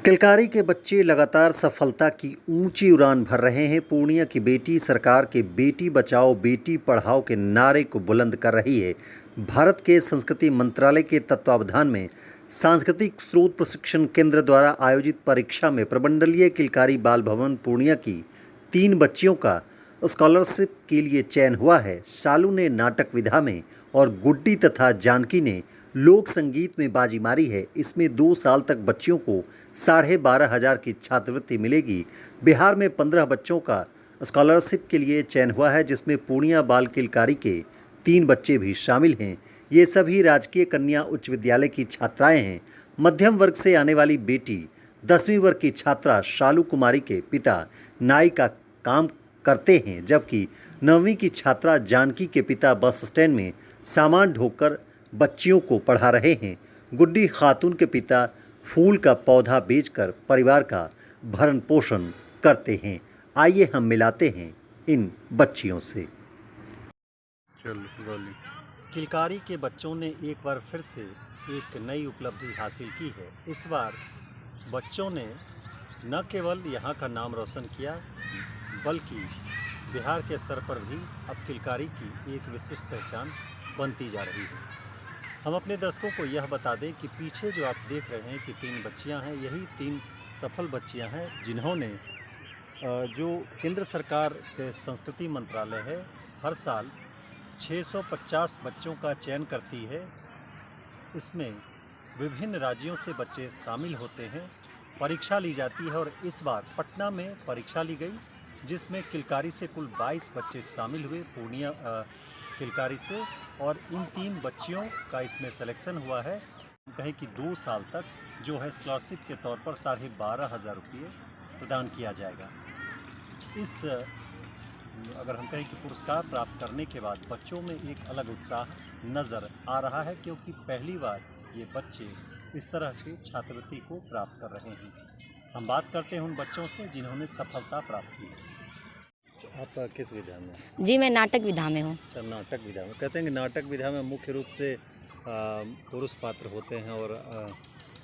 किलकारी के बच्चे लगातार सफलता की ऊंची उड़ान भर रहे हैं। पूर्णिया की बेटी सरकार के बेटी बचाओ बेटी पढ़ाओ के नारे को बुलंद कर रही है। भारत के संस्कृति मंत्रालय के तत्वावधान में सांस्कृतिक स्रोत प्रशिक्षण केंद्र द्वारा आयोजित परीक्षा में प्रमंडलीय किलकारी बाल भवन पूर्णिया की 3 बच्चियों का स्कॉलरशिप के लिए चयन हुआ है। शालू ने नाटक विधा में और गुड्डी तथा जानकी ने लोक संगीत में बाजी मारी है। इसमें 2 साल तक बच्चियों को 12,500 की छात्रवृत्ति मिलेगी। बिहार में 15 बच्चों का स्कॉलरशिप के लिए चयन हुआ है, जिसमें पूर्णिया बाल किलकारी के 3 बच्चे भी शामिल हैं। ये सभी राजकीय कन्या उच्च विद्यालय की छात्राएं हैं। मध्यम वर्ग से आने वाली बेटी 10वीं वर्ग की छात्रा शालू कुमारी के पिता नाई का काम करते हैं, जबकि 9वीं की छात्रा जानकी के पिता बस स्टैंड में सामान ढोकर बच्चियों को पढ़ा रहे हैं। गुड्डी खातून के पिता फूल का पौधा बेचकर परिवार का भरण पोषण करते हैं। आइए हम मिलाते हैं इन बच्चियों से। किलकारी के बच्चों ने एक बार फिर से एक नई उपलब्धि हासिल की है। इस बार बच्चों ने न केवल यहाँ का नाम रोशन किया, बल्कि बिहार के स्तर पर भी अब किलकारी की एक विशिष्ट पहचान बनती जा रही है। हम अपने दर्शकों को यह बता दें कि पीछे जो आप देख रहे हैं कि 3 बच्चियां हैं, यही 3 सफल बच्चियां हैं जिन्होंने जो केंद्र सरकार के संस्कृति मंत्रालय है, हर साल 650 बच्चों का चयन करती है। इसमें विभिन्न राज्यों से बच्चे शामिल होते हैं, परीक्षा ली जाती है और इस बार पटना में परीक्षा ली गई, जिसमें किलकारी से कुल 22 बच्चे शामिल हुए पूर्णिया किलकारी से, और इन 3 बच्चियों का इसमें सिलेक्शन हुआ है। कहें कि 2 साल तक जो है स्कॉलरशिप के तौर पर 12,500 रुपये प्रदान किया जाएगा। इस अगर हम कहें कि पुरस्कार प्राप्त करने के बाद बच्चों में एक अलग उत्साह नज़र आ रहा है, क्योंकि पहली बार ये बच्चे इस तरह की छात्रवृत्ति को प्राप्त कर रहे हैं। हम बात करते हैं उन बच्चों से जिन्होंने सफलता प्राप्त की है। आप किस विधा में? जी, मैं नाटक विधा में हूँ। अच्छा, नाटक विधा में। कहते हैं कि नाटक विधा में मुख्य रूप से पुरुष पात्र होते हैं, और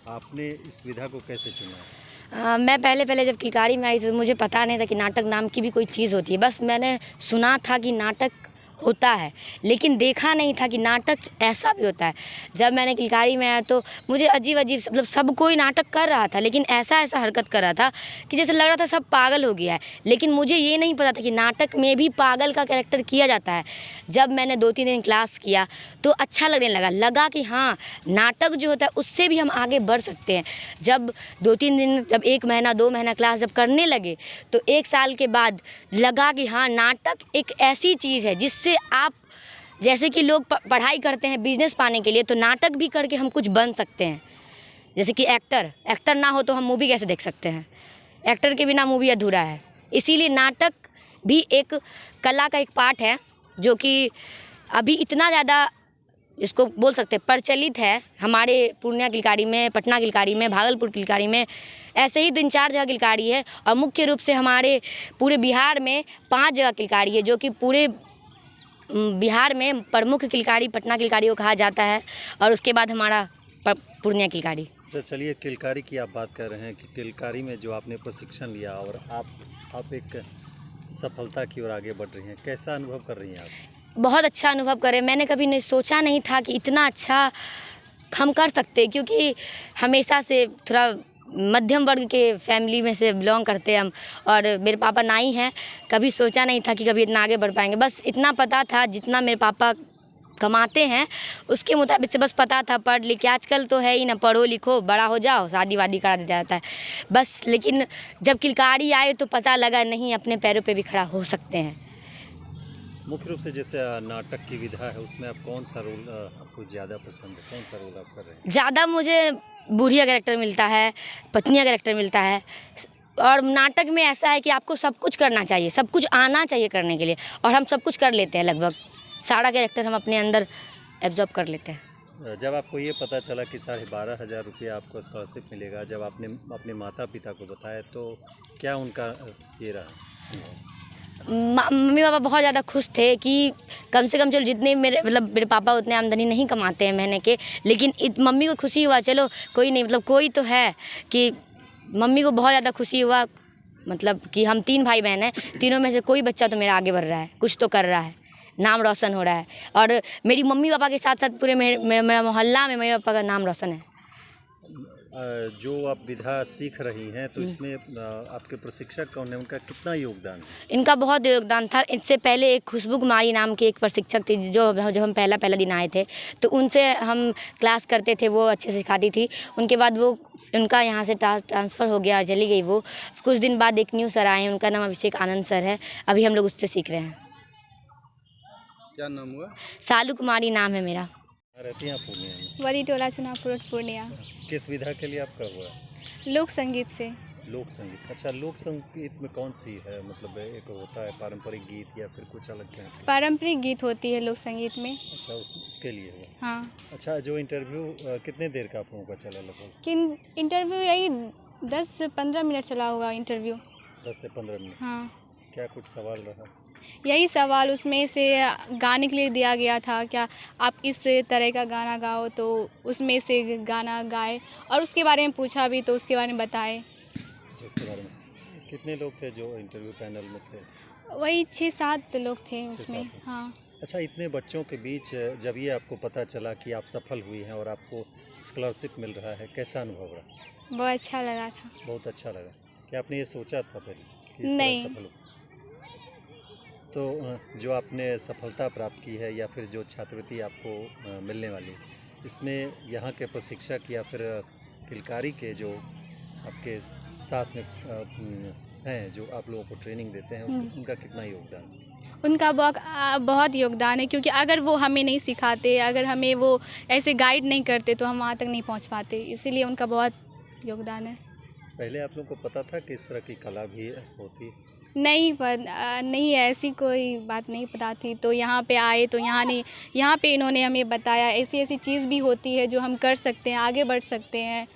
आपने इस विधा को कैसे चुना? मैं पहले जब किलकारी में आई तो मुझे पता नहीं था कि नाटक नाम की भी कोई चीज़ होती है। बस मैंने सुना था कि नाटक होता है, लेकिन देखा नहीं था कि नाटक ऐसा भी होता है। जब मैंने किलकारी में आया तो मुझे अजीब मतलब सब कोई नाटक कर रहा था, लेकिन ऐसा हरकत कर रहा था कि जैसे लग रहा था सब पागल हो गया है। लेकिन मुझे ये नहीं पता था कि नाटक में भी पागल का कैरेक्टर किया जाता है। जब मैंने 2-3 दिन क्लास किया तो अच्छा लगने लगा कि हाँ, नाटक जो होता है उससे भी हम आगे बढ़ सकते हैं। जब 2-3 दिन, जब 1 महीना 2 महीना क्लास जब करने लगे तो 1 साल के बाद लगा कि हाँ, नाटक एक ऐसी चीज़ है जिससे आप, जैसे कि लोग पढ़ाई करते हैं बिजनेस पाने के लिए, तो नाटक भी करके हम कुछ बन सकते हैं। जैसे कि एक्टर ना हो तो हम मूवी कैसे देख सकते हैं? एक्टर के बिना मूवी अधूरा है। इसीलिए नाटक भी एक कला का एक पार्ट है, जो कि अभी इतना ज़्यादा इसको बोल सकते हैं प्रचलित है हमारे पूर्णिया किलकारी में, पटना किलकारी में, भागलपुर किलकारी में। ऐसे ही 3-4 जगह किलकारी है, और मुख्य रूप से हमारे पूरे बिहार में 5 जगह किलकारी है, जो कि पूरे बिहार में प्रमुख किलकारी पटना किलकारी को कहा जाता है, और उसके बाद हमारा पूर्णिया किलकारी। अच्छा, चलिए, किलकारी की आप बात कर रहे हैं कि किलकारी में जो आपने प्रशिक्षण लिया और आप एक सफलता की ओर आगे बढ़ रही हैं, कैसा अनुभव कर रही हैं आप? बहुत अच्छा अनुभव कर रहे हैं। मैंने कभी नहीं सोचा नहीं था कि इतना अच्छा हम कर सकते, क्योंकि हमेशा से थोड़ा मध्यम वर्ग के फैमिली में से बिलोंग करते हैं हम, और मेरे पापा नाई हैं। कभी सोचा नहीं था कि कभी इतना आगे बढ़ पाएंगे। बस इतना पता था जितना मेरे पापा कमाते हैं उसके मुताबिक से बस पता था, पढ़ लिख के, आजकल तो है ही ना, पढ़ो लिखो बड़ा हो जाओ शादी वादी करा दिया जाता है बस। लेकिन जब किलकारी आए तो पता लगा नहीं, अपने पैरों पे भी खड़ा हो सकते हैं। मुख्य रूप से जैसे नाटक की विधा है, उसमें आप कौन सा रोल आपको ज़्यादा पसंद है? कौन सा रोल आप कर रहे हैं? ज़्यादा मुझे बूढ़िया कैरेक्टर मिलता है, पत्निया कैरेक्टर मिलता है। और नाटक में ऐसा है कि आपको सब कुछ करना चाहिए, सब कुछ आना चाहिए करने के लिए, और हम सब कुछ कर लेते हैं। लगभग सारा कैरेक्टर हम अपने अंदर एब्जॉर्ब कर लेते हैं। जब आपको ये पता चला कि 12,500 रुपये आपको स्कॉलरशिप मिलेगा, जब आपने अपने माता पिता को बताया तो क्या उनका ये रहा? मम्मी पापा बहुत ज़्यादा खुश थे कि कम से कम चलो, जितने मेरे पापा उतने आमदनी नहीं कमाते हैं महीने के, लेकिन मम्मी को खुशी हुआ, चलो कोई नहीं, मतलब कोई तो है कि मम्मी को बहुत ज़्यादा खुशी हुआ, मतलब कि हम 3 भाई बहन हैं, तीनों में से कोई बच्चा तो मेरा आगे बढ़ रहा है, कुछ तो कर रहा है, नाम रोशन हो रहा है। और मेरी मम्मी पापा के साथ साथ पूरे मेरा मोहल्ला में मेरे पापा का नाम रोशन है। जो आप विधा सीख रही हैं तो इसमें आपके प्रशिक्षक कौन है, उनका कितना योगदान है? इनका बहुत योगदान था। इससे पहले एक खुशबू कुमारी नाम की एक प्रशिक्षक थी, जो जब हम पहला दिन आए थे तो उनसे हम क्लास करते थे, वो अच्छे से सिखाती थी। उनके बाद वो उनका यहाँ से ट्रांसफ़र हो गया, चली गई वो। कुछ दिन बाद एक न्यू सर आए हैं, उनका नाम अभिषेक आनंद सर है, अभी हम लोग उससे सीख रहे हैं। क्या नाम हुआ? सालू कुमारी नाम है मेरा। रहती हैं आप पूर्णिया में? वरी टोला चुनापुर पूर्णिया। किस विधा के लिए आपका हुआ? लोक संगीत से। लोक संगीत। अच्छा, लोक संगीत में कौन सी है, मतलब एक होता है पारंपरिक गीत या फिर कुछ अलग से? पारंपरिक गीत होती है लोक संगीत में। अच्छा, उसके लिए हुआ। हाँ। अच्छा, जो इंटरव्यू कितने देर का आप लोगों का चला लगभग? किन इंटरव्यू यही 10 से 15 मिनट चला होगा इंटरव्यू। 10 से 15 मिनट। हाँ। क्या कुछ सवाल रहा? यही सवाल उसमें से गाने के लिए दिया गया था, क्या आप इस तरह का गाना गाओ, तो उसमें से गाना गाए और उसके बारे में पूछा भी तो उसके बारे में बताए। अच्छा, उसके बारे में कितने लोग थे जो इंटरव्यू पैनल में थे? वही 6-7 लोग थे 6-7 उसमें। लोग। हाँ। अच्छा, इतने बच्चों के बीच जब ये आपको पता चला कि आप सफल हुई हैं और आपको स्कॉलरशिप मिल रहा है, कैसा अनुभव रहा? बहुत अच्छा लगा था। बहुत अच्छा लगा। क्या आपने ये सोचा था पहले कि इस तरह नहीं। सफल हो? तो जो आपने सफलता प्राप्त की है या फिर जो छात्रवृत्ति आपको मिलने वाली, इसमें यहाँ के प्रशिक्षक या फिर किलकारी के जो आपके साथ में हैं, जो आप लोगों को ट्रेनिंग देते हैं, उनका कितना योगदान? उनका बहुत योगदान है, क्योंकि अगर वो हमें नहीं सिखाते, अगर हमें वो ऐसे गाइड नहीं करते तो हम वहाँ तक नहीं पहुँच पाते, इसीलिए उनका बहुत योगदान है। पहले आप लोगों को पता था कि इस तरह की कला भी होती है? नहीं, ऐसी कोई बात नहीं पता थी, तो यहाँ पे आए तो यहाँ पे इन्होंने हमें बताया ऐसी चीज़ भी होती है जो हम कर सकते हैं, आगे बढ़ सकते हैं।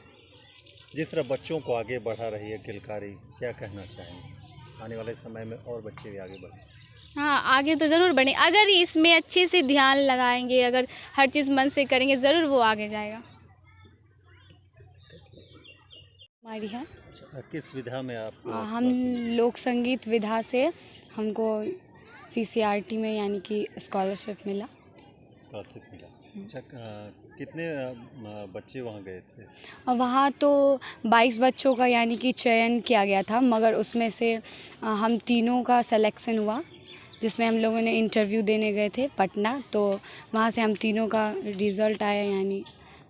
जिस तरह बच्चों को आगे बढ़ा रही है किलकारी, क्या कहना चाहेंगे? आने वाले समय में और बच्चे भी आगे बढ़ें? हाँ, आगे तो ज़रूर बढ़ें, अगर इसमें अच्छे से ध्यान लगाएंगे, अगर हर चीज़ मन से करेंगे, ज़रूर वो आगे जाएगा। हमारी है। अच्छा, किस विधा में आप? हम लोक संगीत विधा से हमको CCRT में यानी कि स्कॉलरशिप मिला। स्कॉलरशिप मिला। अच्छा, कितने बच्चे वहाँ गए थे? और वहाँ तो 22 बच्चों का यानी कि चयन किया गया था, मगर उसमें से हम तीनों का सिलेक्शन हुआ, जिसमें हम लोगों ने इंटरव्यू देने गए थे पटना, तो वहाँ से हम तीनों का रिज़ल्ट आया, यानी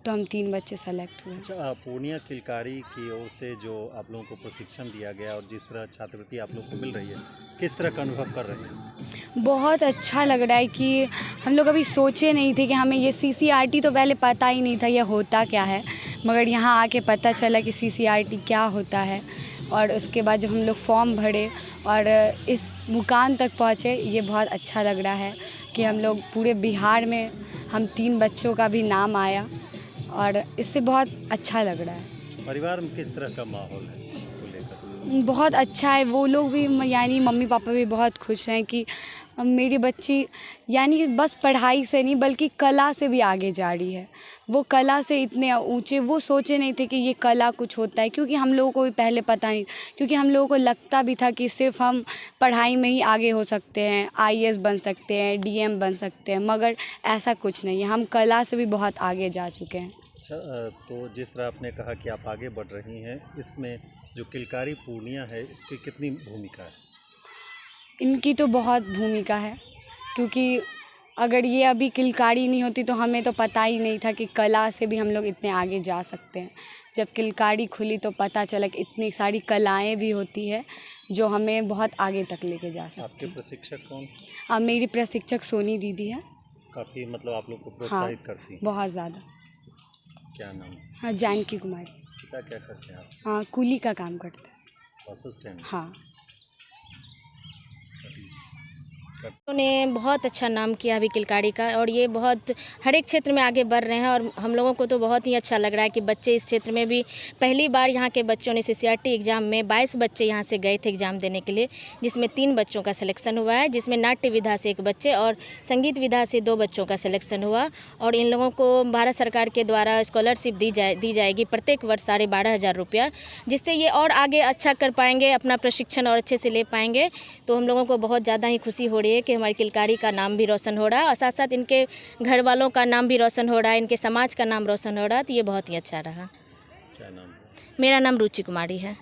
तो हम 3 बच्चे सेलेक्ट हुए। अच्छा, पूर्णिया किलकारी की ओर से जो आप लोगों को प्रशिक्षण दिया गया और जिस तरह छात्रवृत्ति आप लोगों को मिल रही है, किस तरह का अनुभव कर रहे हैं? बहुत अच्छा लग रहा है कि हम लोग अभी सोचे नहीं थे कि हमें ये CCRT तो पहले पता ही नहीं था ये होता क्या है, मगर यहाँ आके पता चला कि CCRT क्या होता है। और उसके बाद जब हम लोग फॉर्म भरे और इस मुकाम तक पहुँचे, ये बहुत अच्छा लग रहा है कि हम लोग पूरे बिहार में हम 3 बच्चों का भी नाम आया, और इससे बहुत अच्छा लग रहा है। परिवार में किस तरह का माहौल है इसको लेकर? बहुत अच्छा है, वो लोग भी यानी मम्मी पापा भी बहुत खुश हैं कि मेरी बच्ची यानी बस पढ़ाई से नहीं बल्कि कला से भी आगे जा रही है। वो कला से इतने ऊंचे, वो सोचे नहीं थे कि ये कला कुछ होता है, क्योंकि हम लोगों को भी पहले पता नहीं, क्योंकि हम लोगों को लगता भी था कि सिर्फ हम पढ़ाई में ही आगे हो सकते हैं, IAS बन सकते हैं, DM बन सकते हैं, मगर ऐसा कुछ नहीं है, हम कला से भी बहुत आगे जा चुके हैं। अच्छा, तो जिस तरह आपने कहा कि आप आगे बढ़ रही हैं, इसमें जो किलकारी पूर्णिया है, इसकी कितनी भूमिका है? इनकी तो बहुत भूमिका है, क्योंकि अगर ये अभी किलकारी नहीं होती तो हमें तो पता ही नहीं था कि कला से भी हम लोग इतने आगे जा सकते हैं। जब किलकारी खुली तो पता चला कि इतनी सारी कलाएं भी होती है जो हमें बहुत आगे तक लेके जा सकती आपके हैं। प्रशिक्षक कौन? अब मेरी प्रशिक्षक सोनी दीदी है। काफ़ी मतलब आप लोग को हाँ, प्रोत्साहित करती हैं? बहुत ज़्यादा। क्या नाम है? हाँ, जानकी कुमारी। पिता क्या करते हैं आप? हाँ, कुली का काम करते हैं। Bus stand? हाँ। उन्होंने बहुत अच्छा नाम किया अभी किलकारी का, और ये बहुत हर एक क्षेत्र में आगे बढ़ रहे हैं। और हम लोगों को तो बहुत ही अच्छा लग रहा है कि बच्चे इस क्षेत्र में भी पहली बार यहाँ के बच्चों ने CCRT एग्ज़ाम में 22 बच्चे यहाँ से गए थे एग्ज़ाम देने के लिए, जिसमें 3 बच्चों का सिलेक्शन हुआ है, जिसमें नाट्य विधा से 1 बच्चे और संगीत विधा से 2 बच्चों का सिलेक्शन हुआ। और इन लोगों को भारत सरकार के द्वारा स्कॉलरशिप दी जाएगी प्रत्येक वर्ष 12,500 रुपया, जिससे ये और आगे अच्छा कर पाएंगे, अपना प्रशिक्षण और अच्छे से ले पाएंगे। तो हम लोगों को बहुत ज़्यादा ही खुशी हो रही है कि हमारी किलकारी का नाम भी रोशन हो रहा है और साथ साथ इनके घर वालों का नाम भी रोशन हो रहा है, इनके समाज का नाम रोशन हो रहा है। तो ये बहुत ही अच्छा रहा। क्या नाम है? मेरा नाम रुचि कुमारी है।